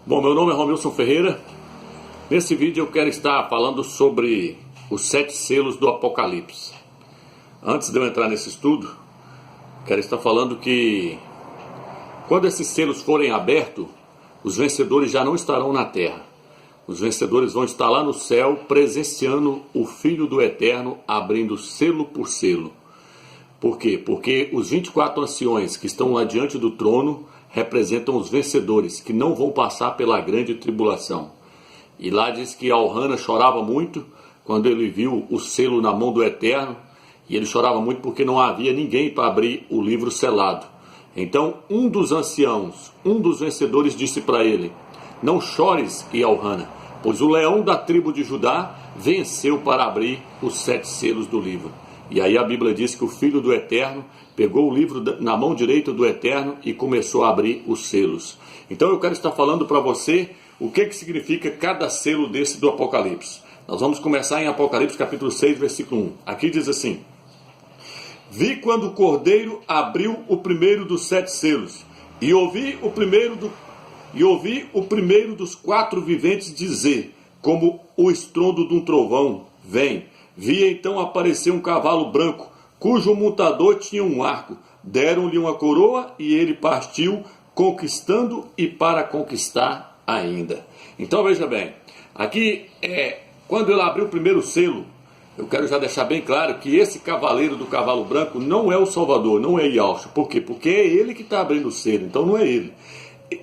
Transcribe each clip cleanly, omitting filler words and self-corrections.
Bom, meu nome é Romilson Ferreira. Nesse vídeo eu quero estar falando sobre os 7 selos do Apocalipse. Antes de eu entrar nesse estudo, quero estar falando que quando esses selos forem abertos, os vencedores já não estarão na terra. Os vencedores vão estar lá no céu presenciando o Filho do Eterno abrindo selo por selo. Por quê? Porque os 24 anciões que estão lá diante do trono representam os vencedores, que não vão passar pela grande tribulação. E lá diz que Elrana chorava muito quando ele viu o selo na mão do Eterno, e ele chorava muito porque não havia ninguém para abrir o livro selado. Então um dos anciãos, um dos vencedores disse para ele: não chores, Elrana, pois o leão da tribo de Judá venceu para abrir os 7 selos do livro. E aí a Bíblia diz que o Filho do Eterno pegou o livro na mão direita do Eterno e começou a abrir os selos. Então eu quero estar falando para você o que significa cada selo desse do Apocalipse. Nós vamos começar em Apocalipse capítulo 6, versículo 1. Aqui diz assim: vi quando o Cordeiro abriu o primeiro dos 7 selos, e ouvi o primeiro dos 4 viventes dizer, como o estrondo de um trovão: vem. Vi então aparecer um cavalo branco, cujo montador tinha um arco. Deram-lhe uma coroa e ele partiu, conquistando e para conquistar ainda. Então veja bem, aqui quando ele abriu o primeiro selo, eu quero já deixar bem claro que esse cavaleiro do cavalo branco não é o Salvador, não é Yahshua. Por quê? Porque é ele que está abrindo o selo, então não é ele.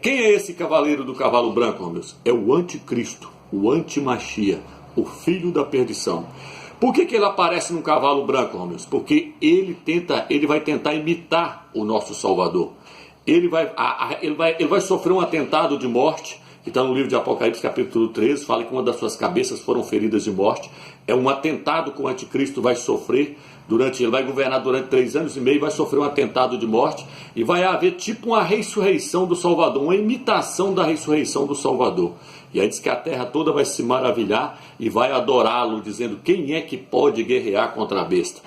Quem é esse cavaleiro do cavalo branco, meu Deus? É o anticristo, o antimachia, o filho da perdição. Por que ele aparece num cavalo branco, Romilson? Porque ele vai tentar imitar o nosso Salvador. Ele vai sofrer um atentado de morte, que está no livro de Apocalipse capítulo 13, fala que uma das suas cabeças foram feridas de morte. É um atentado que o anticristo vai sofrer, ele vai governar durante 3 anos e meio, vai sofrer um atentado de morte, e vai haver tipo uma ressurreição do Salvador, uma imitação da ressurreição do Salvador. E aí diz que a terra toda vai se maravilhar e vai adorá-lo, dizendo: quem é que pode guerrear contra a besta?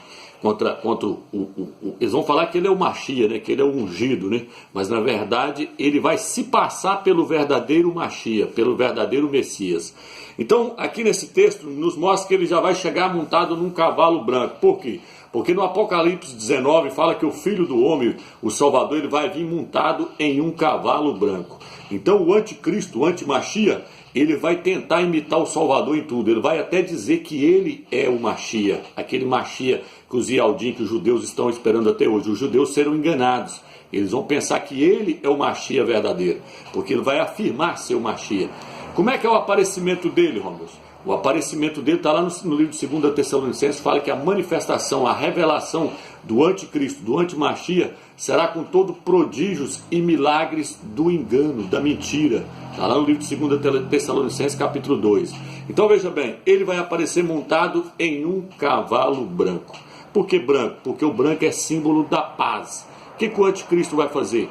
Eles vão falar que ele é o Machia, né? Que ele é o ungido, né? Mas na verdade ele vai se passar pelo verdadeiro Machia, pelo verdadeiro Messias. Então aqui nesse texto nos mostra que ele já vai chegar montado num cavalo branco. Por quê? Porque no Apocalipse 19 fala que o Filho do Homem, o Salvador, ele vai vir montado em um cavalo branco. Então o anticristo, o antimachia, ele vai tentar imitar o Salvador em tudo. Ele vai até dizer que ele é o Machia, aquele Machia que os Yaldim, que os judeus estão esperando até hoje. Os judeus serão enganados. Eles vão pensar que ele é o Machia verdadeiro, porque ele vai afirmar ser o Machia. Como é que é o aparecimento dele, Romilson? O aparecimento dele está lá no livro de 2 Tessalonicenses, fala que a manifestação, a revelação do anticristo, do antimachia, será com todo prodígios e milagres do engano, da mentira. Está lá no livro de 2 Tessalonicenses, capítulo 2. Então veja bem, ele vai aparecer montado em um cavalo branco. Por que branco? Porque o branco é símbolo da paz. O que o anticristo vai fazer?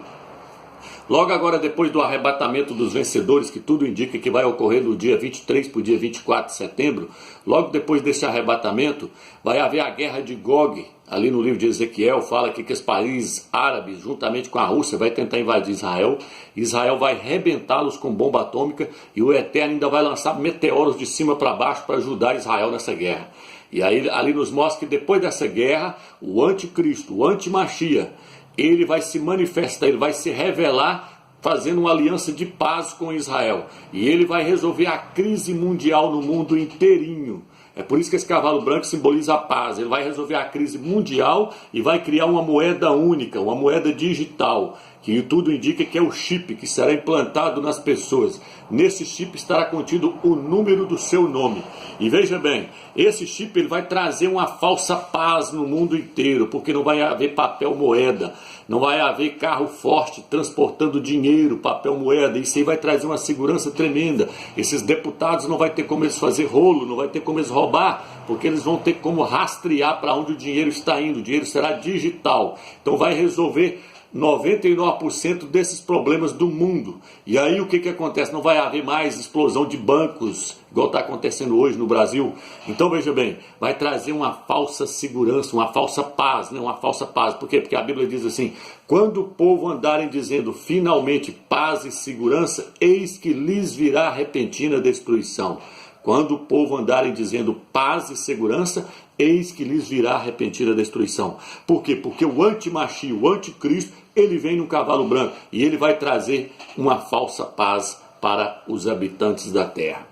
Logo agora, depois do arrebatamento dos vencedores, que tudo indica que vai ocorrer do dia 23 para o dia 24 de setembro, logo depois desse arrebatamento, vai haver a guerra de Gog. Ali no livro de Ezequiel fala que os países árabes, juntamente com a Rússia, vai tentar invadir Israel. Israel vai arrebentá-los com bomba atômica e o Eterno ainda vai lançar meteoros de cima para baixo para ajudar Israel nessa guerra. E aí ali nos mostra que depois dessa guerra, o anticristo, o antimachia, ele vai se manifestar, ele vai se revelar fazendo uma aliança de paz com Israel. E ele vai resolver a crise mundial no mundo inteirinho. É por isso que esse cavalo branco simboliza a paz. Ele vai resolver a crise mundial e vai criar uma moeda única, uma moeda digital, que tudo indica que é o chip que será implantado nas pessoas. Nesse chip estará contido o número do seu nome. E veja bem, esse chip ele vai trazer uma falsa paz no mundo inteiro, porque não vai haver papel moeda, não vai haver carro forte transportando dinheiro, papel moeda. Isso aí vai trazer uma segurança tremenda. Esses deputados não vai ter como eles fazer rolo, não vai ter como eles roubar, porque eles vão ter como rastrear para onde o dinheiro está indo. O dinheiro será digital. Então vai resolver 99% desses problemas do mundo. E aí o que acontece? Não vai haver mais explosão de bancos, igual está acontecendo hoje no Brasil. Então veja bem, vai trazer uma falsa segurança, uma falsa paz, né? Uma falsa paz. Por quê? Porque a Bíblia diz assim: quando o povo andarem dizendo finalmente paz e segurança, eis que lhes virá repentina destruição. Quando o povo andarem dizendo paz e segurança, eis que lhes virá repentina destruição. Por quê? Porque o antimachia, o anticristo, ele vem num cavalo branco e ele vai trazer uma falsa paz para os habitantes da terra.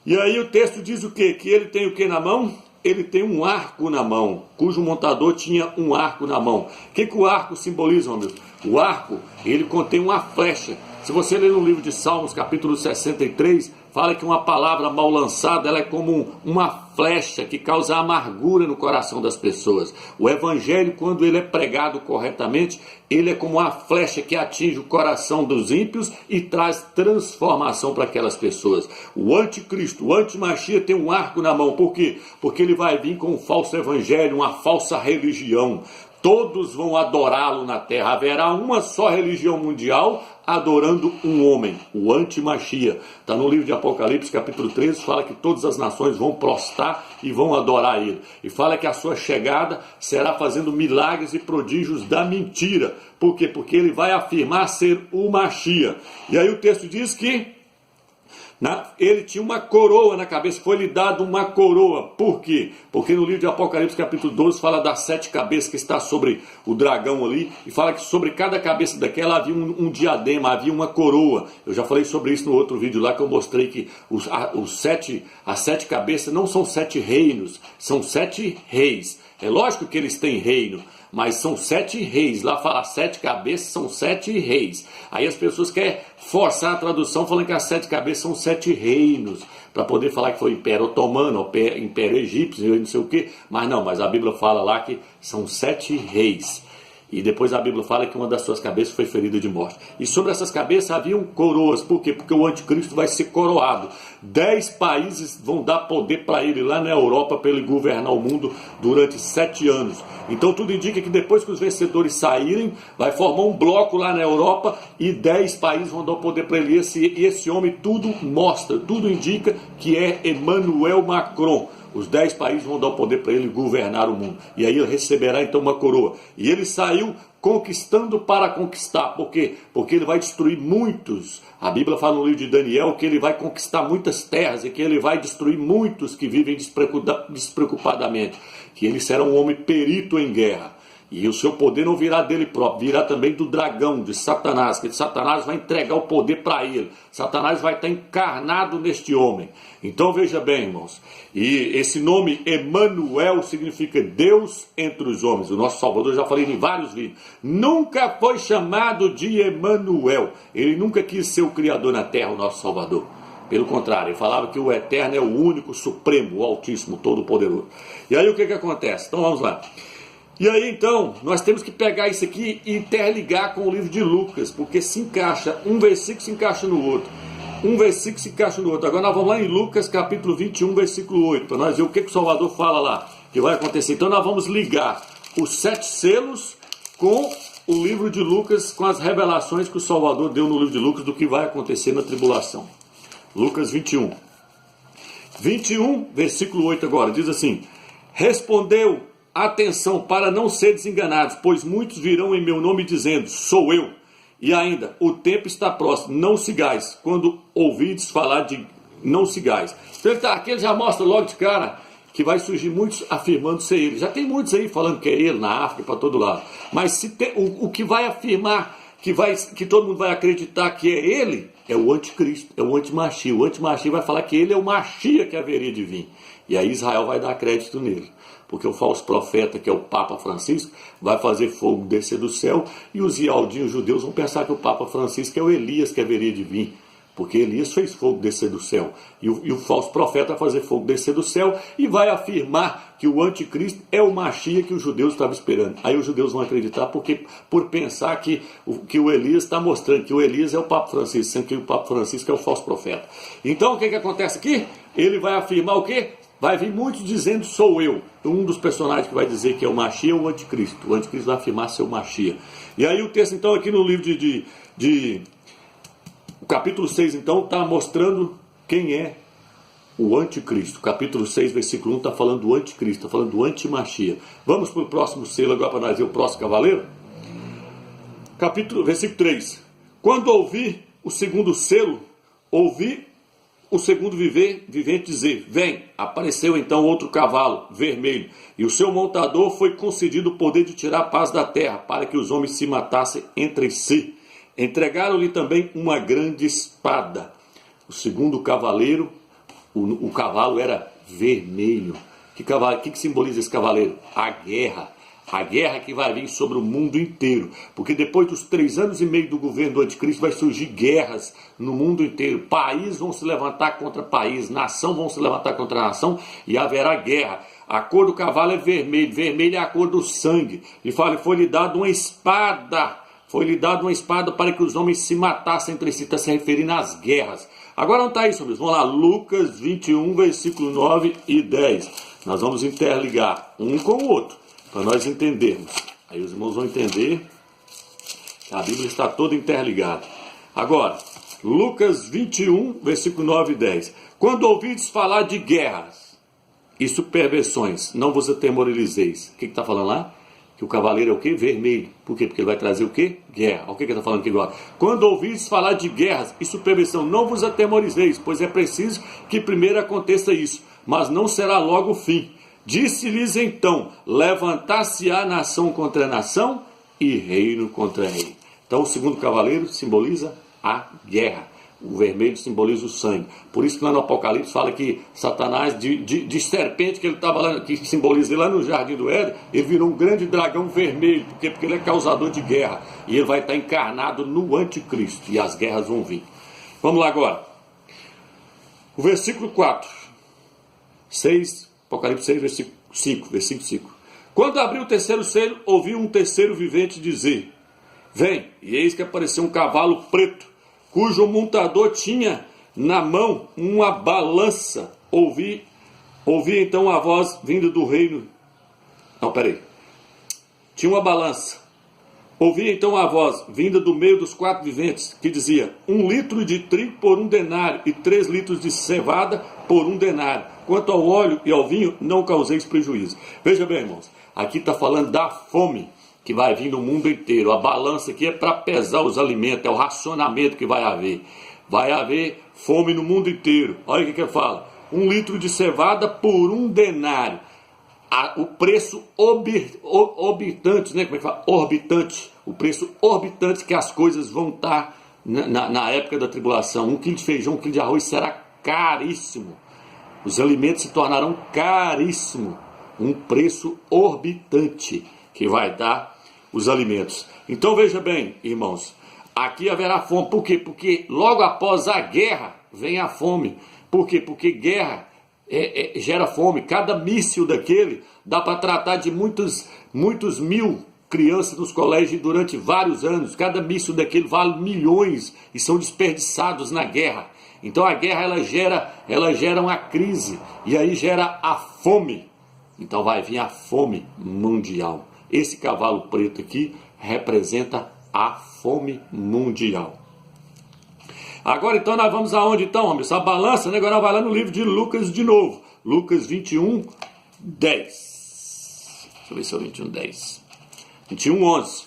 E aí o texto diz o quê? Que ele tem o que na mão? Ele tem um arco na mão, cujo montador tinha um arco na mão. O que o arco simboliza, meu? O arco, ele contém uma flecha. Se você ler no livro de Salmos, capítulo 63, fala que uma palavra mal lançada, ela é como uma flecha que causa amargura no coração das pessoas. O evangelho, quando ele é pregado corretamente, ele é como uma flecha que atinge o coração dos ímpios e traz transformação para aquelas pessoas. O anticristo, o antimachia tem um arco na mão. Por quê? Porque ele vai vir com um falso evangelho, uma falsa religião. Todos vão adorá-lo na terra. Haverá uma só religião mundial adorando um homem, o antimachia. Está no livro de Apocalipse, capítulo 13, fala que todas as nações vão prostrar e vão adorar ele. E fala que a sua chegada será fazendo milagres e prodígios da mentira. Por quê? Porque ele vai afirmar ser o Machia. E aí o texto diz que ele tinha uma coroa na cabeça, foi-lhe dado uma coroa. Por quê? Porque no livro de Apocalipse, capítulo 12, fala das 7 cabeças que está sobre o dragão ali, e fala que sobre cada cabeça daquela havia um diadema, havia uma coroa. Eu já falei sobre isso no outro vídeo lá, que eu mostrei que as 7 cabeças não são 7 reinos, são 7 reis. É lógico que eles têm reino, mas são 7 reis. Lá fala 7 cabeças, são 7 reis. Aí as pessoas querem forçar a tradução falando que as 7 cabeças são 7 reinos, para poder falar que foi Império Otomano, Império Egípcio, não sei o que. Mas não, mas a Bíblia fala lá que são 7 reis. E depois a Bíblia fala que uma das suas cabeças foi ferida de morte. E sobre essas cabeças haviam coroas. Por quê? Porque o anticristo vai ser coroado. 10 países vão dar poder para ele lá na Europa, para ele governar o mundo durante 7 anos. Então tudo indica que depois que os vencedores saírem, vai formar um bloco lá na Europa e 10 países vão dar o poder para ele. E esse homem tudo mostra, tudo indica que é Emmanuel Macron. Os 10 países vão dar o poder para ele governar o mundo. E aí ele receberá então uma coroa. E ele saiu conquistando para conquistar. Por quê? Porque ele vai destruir muitos. A Bíblia fala no livro de Daniel que ele vai conquistar muitas terras e que ele vai destruir muitos que vivem despreocupadamente. Que ele será um homem perito em guerra. E o seu poder não virá dele próprio, virá também do dragão, de Satanás, que Satanás vai entregar o poder para ele. Satanás vai estar encarnado neste homem. Então veja bem, irmãos, e esse nome Emmanuel significa Deus entre os homens. O nosso Salvador, já falei em vários vídeos, nunca foi chamado de Emmanuel. Ele nunca quis ser o Criador na terra, o nosso Salvador. Pelo contrário, ele falava que o Eterno é o único, supremo, o Altíssimo, Todo-Poderoso. E aí o que acontece? Então vamos lá. E aí então, nós temos que pegar isso aqui e interligar com o livro de Lucas, porque se encaixa, um versículo se encaixa no outro, um versículo se encaixa no outro. Agora nós vamos lá em Lucas capítulo 21, versículo 8, para nós ver o que o Salvador fala lá, que vai acontecer. Então nós vamos ligar os 7 selos com o livro de Lucas, com as revelações que o Salvador deu no livro de Lucas do que vai acontecer na tribulação. Lucas 21, versículo 8 agora, diz assim: respondeu, atenção, para não seres enganados, pois muitos virão em meu nome dizendo, sou eu. E ainda, o tempo está próximo, não sigais. Quando ouvides falar de não sigais. Então aqui ele já mostra logo de cara que vai surgir muitos afirmando ser ele. Já tem muitos aí falando que é ele, na África, para todo lado. Mas se tem, o que vai afirmar, que todo mundo vai acreditar que é ele, é o anticristo, é o antimachia. O antimachia vai falar que ele é o Machia que haveria de vir. E aí Israel vai dar crédito nele. Porque o falso profeta, que é o Papa Francisco, vai fazer fogo descer do céu, e os ialdinhos judeus vão pensar que o Papa Francisco é o Elias que haveria de vir, porque Elias fez fogo descer do céu, e o falso profeta vai fazer fogo descer do céu, e vai afirmar que o anticristo é o Machia que os judeus estavam esperando. Aí os judeus vão acreditar por pensar que o Elias está mostrando que o Elias é o Papa Francisco, sendo que o Papa Francisco é o falso profeta. Então o que acontece aqui? Ele vai afirmar o quê? vai vir muitos dizendo sou eu. Um dos personagens que vai dizer que é o Machia é o anticristo. O anticristo vai afirmar ser o Machia. E aí o texto então aqui no livro o capítulo 6 então está mostrando quem é o anticristo. Capítulo 6, versículo 1 está falando do anticristo, está falando do antimachia. Vamos para o próximo selo agora para nós ver o próximo cavaleiro? Versículo 3. Quando ouvi o segundo selo, ouvi o segundo vivente dizer, vem. Apareceu então outro cavalo vermelho, e o seu montador foi concedido o poder de tirar a paz da terra, para que os homens se matassem entre si. Entregaram-lhe também uma grande espada. O segundo cavaleiro, o cavalo era vermelho. Que simboliza esse cavaleiro? A guerra. A guerra que vai vir sobre o mundo inteiro. Porque depois dos 3 anos e meio do governo do anticristo vai surgir guerras no mundo inteiro. Países vão se levantar contra país, nação vão se levantar contra nação e haverá guerra. A cor do cavalo é vermelho. Vermelho é a cor do sangue. E fala, foi-lhe dado uma espada. Foi-lhe dado uma espada para que os homens se matassem entre si. Está se referindo às guerras. Agora não está isso, amigos. Vamos lá, Lucas 21, versículo 9 e 10. Nós vamos interligar um com o outro, para nós entendermos. Aí os irmãos vão entender que a Bíblia está toda interligada. Agora, Lucas 21, versículo 9 e 10. Quando ouvides falar de guerras e superversões, não vos atemorizeis. O que está falando lá? Que o cavaleiro é o quê? Vermelho. Por quê? Porque ele vai trazer o quê? Guerra. Olha o que ele está falando aqui agora. Quando ouvides falar de guerras e superversão, não vos atemorizeis, pois é preciso que primeiro aconteça isso, mas não será logo o fim. Disse-lhes então, levantar-se-á nação contra nação e reino contra reino. Então o segundo cavaleiro simboliza a guerra. O vermelho simboliza o sangue. Por isso que lá no Apocalipse fala que Satanás, de serpente que ele estava lá, que simboliza lá no Jardim do Éden, ele virou um grande dragão vermelho. Por quê? Porque ele é causador de guerra. E ele vai estar encarnado no anticristo. E as guerras vão vir. Vamos lá agora. O versículo 4. Apocalipse 6, versículo 5. Quando abriu o terceiro selo, ouvi um terceiro vivente dizer, vem, e eis que apareceu um cavalo preto, cujo montador tinha na mão uma balança. Ouvi então a voz vinda do reino. Tinha uma balança. Ouvi então a voz vinda do meio dos 4 viventes, que dizia, 1 litro de trigo por 1 denário, e 3 litros de cevada por 1 denário. Quanto ao óleo e ao vinho, não causeis prejuízo. Veja bem, irmãos, aqui está falando da fome que vai vir no mundo inteiro. A balança aqui é para pesar os alimentos, é o racionamento que vai haver. Vai haver fome no mundo inteiro. Olha o que ele fala. 1 litro de cevada por 1 denário. O preço orbitante, né? Como é que fala? Orbitante. O preço orbitante que as coisas vão estar na época da tribulação. 1 quilo de feijão, 1 quilo de arroz será caríssimo. Os alimentos se tornarão caríssimos. Um preço orbitante que vai dar os alimentos. Então veja bem, irmãos, aqui haverá fome. Por quê? Porque logo após a guerra vem a fome. Por quê? Porque guerra gera fome. Cada míssil daquele dá para tratar de muitos mil crianças nos colégios durante vários anos. Cada míssil daquele vale milhões e são desperdiçados na guerra. Então a guerra ela gera uma crise e aí gera a fome. Então vai vir a fome mundial. Esse cavalo preto aqui representa a fome mundial. Agora então nós vamos aonde então, homem? Essa balança, né? Agora nós vamos lá no livro de Lucas de novo. Lucas 21, 10. Deixa eu ver se é o 21, 10. 21, 11.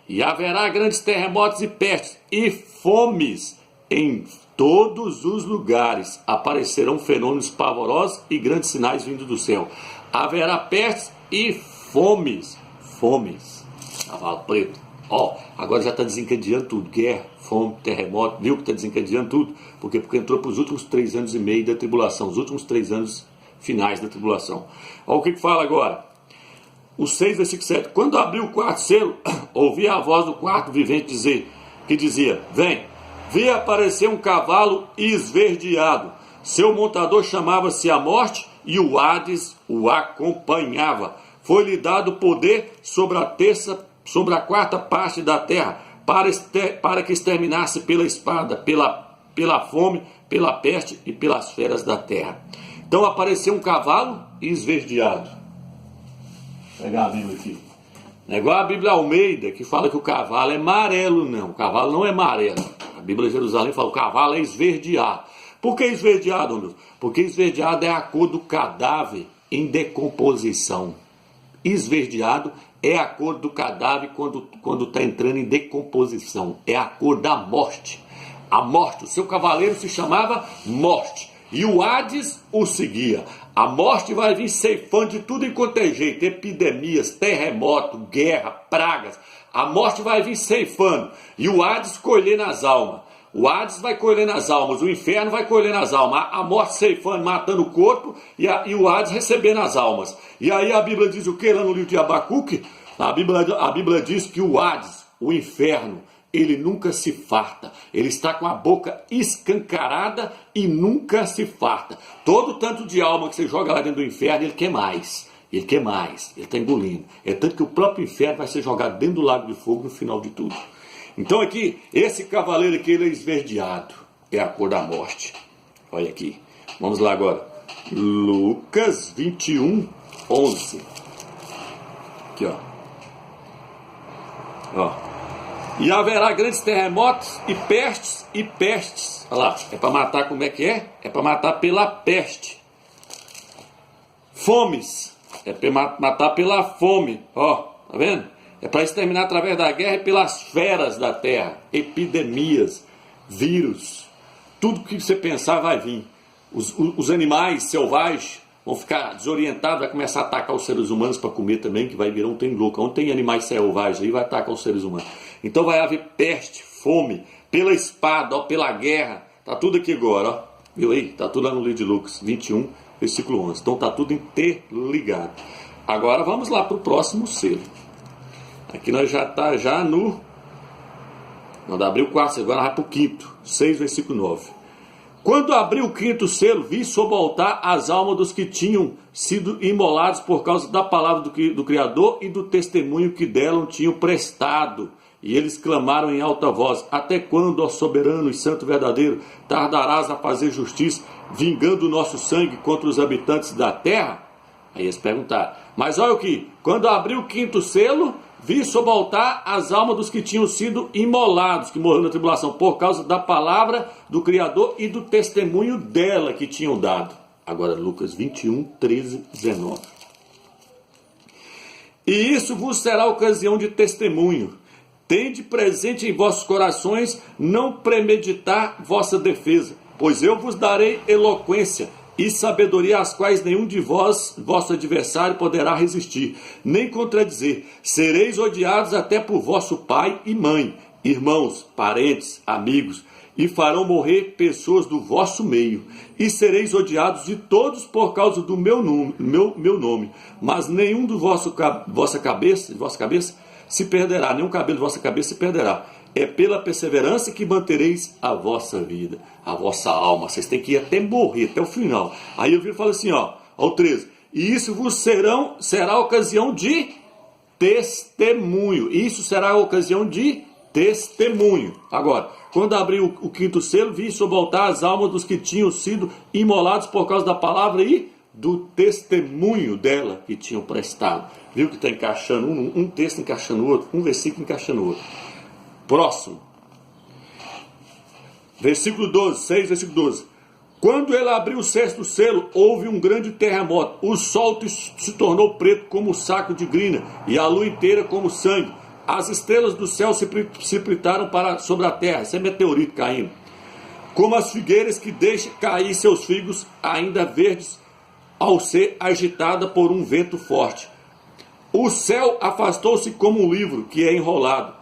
E haverá grandes terremotos e pestes e fomes em todos os lugares. Aparecerão fenômenos pavorosos e grandes sinais vindo do céu. Haverá pestes e fomes. Cavalo preto. Agora já está desencadeando tudo. Guerra, fome, terremoto. Viu que está desencadeando tudo? Porque entrou para os últimos 3 anos e meio da tribulação. Os últimos 3 anos finais da tribulação. Olha o que fala agora. O 6, versículo 7. Quando abriu o 4º selo, ouvi a voz do 4º vivente que dizia, vem. Vi aparecer um cavalo esverdeado. Seu montador chamava-se a morte e o Hades o acompanhava. Foi-lhe dado poder sobre a 4ª parte da terra, para que exterminasse pela espada, pela fome, pela peste e pelas feras da terra. Então apareceu um cavalo esverdeado. Vou pegar a Bíblia aqui. Não é igual a Bíblia Almeida, que fala que o cavalo é amarelo, não. O cavalo não é amarelo. A Bíblia de Jerusalém fala que o cavalo é esverdeado. Por que esverdeado, meu Deus? Porque esverdeado é a cor do cadáver em decomposição. Esverdeado é a cor do cadáver quando está entrando em decomposição. É a cor da morte. A morte. O seu cavaleiro se chamava Morte. E o Hades o seguia. A morte vai vir ceifando de tudo enquanto é jeito. Epidemias, terremoto, guerra, pragas. A morte vai vir ceifando. E o Hades colhendo as almas. O Hades vai colhendo as almas. O inferno vai colhendo as almas. A morte ceifando, matando o corpo. E o Hades recebendo as almas. E aí a Bíblia diz o que lá no livro de Abacuque? A Bíblia diz que o Hades, o inferno, ele nunca se farta. Ele está com a boca escancarada e nunca se farta. Todo tanto de alma que você joga lá dentro do inferno, ele quer mais. Ele quer mais. Ele está engolindo. É tanto que o próprio inferno vai ser jogado dentro do lago de fogo no final de tudo. Então aqui, esse cavaleiro aqui, ele é esverdeado. É a cor da morte. Olha aqui. Vamos lá agora. Lucas 21, 11. Aqui, ó. Ó. E haverá grandes terremotos e pestes. Olha lá, é para matar como é que é? É para matar pela peste. Fomes, é para matar pela fome. Ó, tá vendo? É para exterminar através da guerra e pelas feras da terra. Epidemias, vírus, tudo que você pensar vai vir. Os animais selvagens vão ficar desorientados, vai começar a atacar os seres humanos para comer também, que vai virar um trem louco. Onde tem animais selvagens aí, vai atacar os seres humanos. Então vai haver peste, fome, pela espada, ó, pela guerra. Tá tudo aqui agora, ó. Viu aí? Tá tudo lá no livro de Lucas 21, versículo 11. Então tá tudo interligado. Agora vamos lá para o próximo selo. Aqui nós já tá no... Quando abrir o quarto selo, agora vai para o quinto. 6, versículo 9. Quando abriu o quinto selo, vi sobre o altar as almas dos que tinham sido imolados por causa da palavra do Criador e do testemunho que dela tinham prestado. E eles clamaram em alta voz: até quando, ó soberano e santo verdadeiro, tardarás a fazer justiça, vingando o nosso sangue contra os habitantes da terra? Aí eles perguntaram. Mas olha o que, quando abriu o quinto selo, vi sobre o altar as almas dos que tinham sido imolados, que morreram na tribulação, por causa da palavra do Criador e do testemunho dela que tinham dado. Agora Lucas 21, 13, 19. E isso vos será ocasião de testemunho. Tende presente em vossos corações não premeditar vossa defesa, pois eu vos darei eloquência e sabedoria às quais nenhum de vós, vosso adversário, poderá resistir, nem contradizer. Sereis odiados até por vosso pai e mãe, irmãos, parentes, amigos, e farão morrer pessoas do vosso meio, e sereis odiados de todos por causa do meu nome, mas nenhum de vossa cabeça se perderá, nenhum cabelo de vossa cabeça se perderá. É pela perseverança que mantereis a vossa vida, a vossa alma. Vocês têm que ir até morrer, até o final. Aí eu vi e falo assim, ó, ao 13. E isso vos será ocasião de testemunho. Isso será ocasião de testemunho. Agora, quando abriu o quinto selo, vi sobre o altar as almas dos que tinham sido imolados por causa da palavra e do testemunho dela que tinham prestado. Viu que está encaixando um texto encaixando o outro, um versículo encaixando o outro. Próximo. Versículo 12, 6, versículo 12. Quando ele abriu o sexto selo, houve um grande terremoto. O sol se tornou preto como saco de grina, e a lua inteira como sangue. As estrelas do céu se precipitaram sobre a terra. Isso é meteorito caindo. Como as figueiras que deixam cair seus figos ainda verdes ao ser agitada por um vento forte. O céu afastou-se como um livro que é enrolado.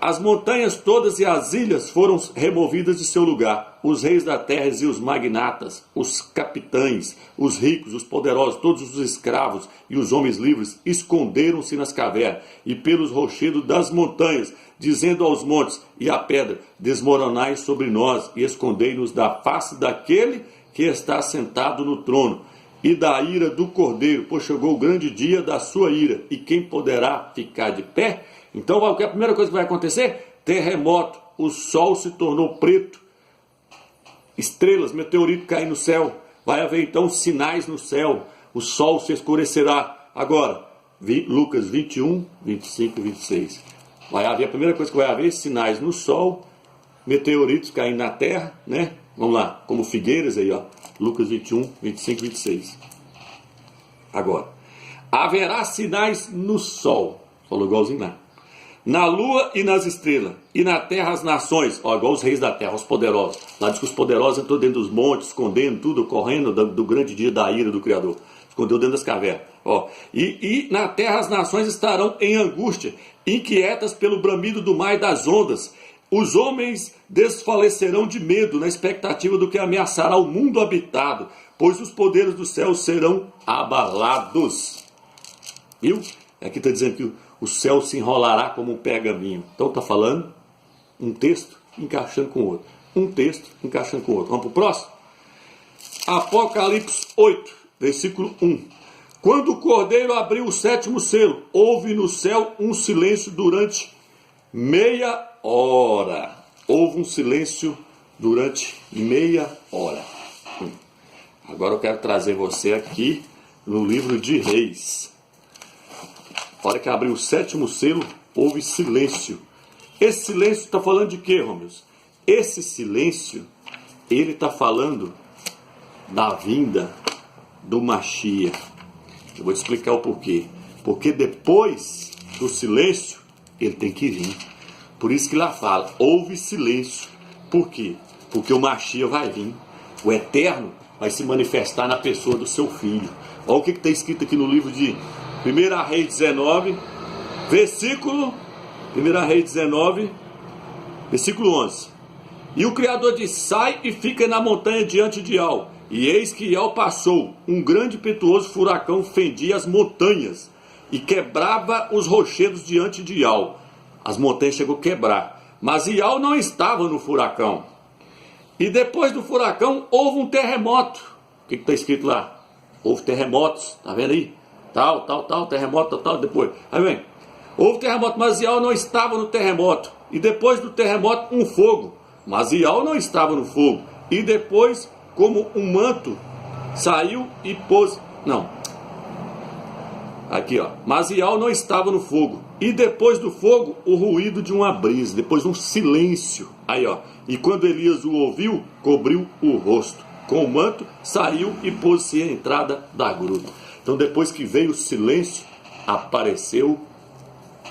As montanhas todas e as ilhas foram removidas de seu lugar. Os reis da terra e os magnatas, os capitães, os ricos, os poderosos, todos os escravos e os homens livres esconderam-se nas cavernas e pelos rochedos das montanhas, dizendo aos montes e à pedra: desmoronai sobre nós e escondei-nos da face daquele que está sentado no trono e da ira do cordeiro, pois chegou o grande dia da sua ira, e quem poderá ficar de pé? Então, a primeira coisa que vai acontecer? Terremoto, o sol se tornou preto, estrelas, meteorito caem no céu, Vai haver então sinais no céu, o sol se escurecerá. Agora, Lucas 21, 25 e 26. Vai haver, a primeira coisa que vai haver, sinais no sol, meteoritos caindo na terra, né? Vamos lá, como figueiras aí, ó. Lucas 21, 25 e 26. Agora, haverá sinais no sol, falou igualzinho lá, na lua e nas estrelas, e na terra as nações, ó, igual os reis da terra, os poderosos. Lá diz que os poderosos entrou dentro dos montes, escondendo tudo, correndo do grande dia da ira do Criador. Escondeu dentro das cavernas. Ó. E na terra as nações estarão em angústia, inquietas pelo bramido do mar e das ondas. Os homens desfalecerão de medo na expectativa do que ameaçará o mundo habitado, pois os poderes do céu serão abalados. Viu? Aqui está dizendo que o céu se enrolará como um pergaminho. Então está falando um texto encaixando com o outro. Um texto encaixando com o outro. Vamos para o próximo? Apocalipse 8, versículo 1. Quando o cordeiro abriu o 7º selo, houve no céu um silêncio durante meia hora. Houve um silêncio durante meia hora. Agora eu quero trazer você aqui no livro de Reis. A hora que abriu o 7º selo, houve silêncio. Esse silêncio está falando de quê, Rômeus? Esse silêncio, ele está falando da vinda do Mashiach. Eu vou te explicar o porquê. Porque depois do silêncio, ele tem que vir. Por isso que lá fala, houve silêncio. Por quê? Porque o Mashiach vai vir. O Eterno vai se manifestar na pessoa do seu filho. Olha o que está escrito aqui no livro de 1 Reis 19, versículo 1 Reis 19, versículo 11. E o Criador disse, sai e fica na montanha diante de Ial. E eis que Ial passou, um grande impetuoso furacão fendia as montanhas e quebrava os rochedos diante de Ial. As montanhas chegou a quebrar, mas Ial não estava no furacão. E depois do furacão houve um terremoto. O que está escrito lá? Houve terremotos, tá vendo aí? Tal, terremoto, tal, depois. Aí vem, houve terremoto, mas Ial não estava no terremoto. E depois do terremoto, um fogo, mas Ial não estava no fogo. E depois, como um manto, saiu e pôs... Não. Aqui, ó. Mas Ial não estava no fogo. E depois do fogo, o ruído de uma brisa. Depois um silêncio. Aí, ó. E quando Elias o ouviu, cobriu o rosto. Com o manto, saiu e pôs-se à entrada da gruta. Então, depois que veio o silêncio, apareceu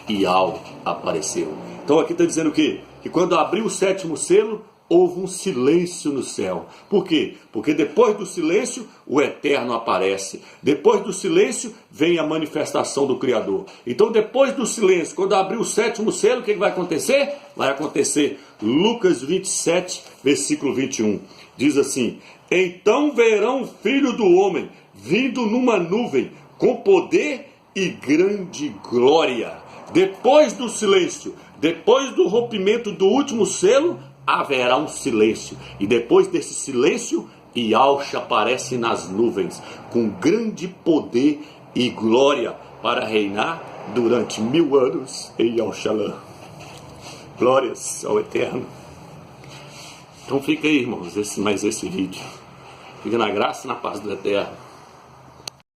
Ial. Apareceu. Então, aqui está dizendo o quê? Que quando abriu o 7º selo, houve um silêncio no céu. Por quê? Porque depois do silêncio, o Eterno aparece. Depois do silêncio, vem a manifestação do Criador. Então, depois do silêncio, quando abrir o 7º selo, o que vai acontecer? Vai acontecer Lucas 27, versículo 21. Diz assim, então verão o Filho do Homem vindo numa nuvem com poder e grande glória. Depois do silêncio, depois do rompimento do último selo, haverá um silêncio. E depois desse silêncio, Yahshua aparece nas nuvens, com grande poder e glória, para reinar durante 1000 anos em Yahushalã. Glórias ao Eterno. Então fica aí, irmãos, mais esse vídeo. Fica na graça e na paz do Eterno.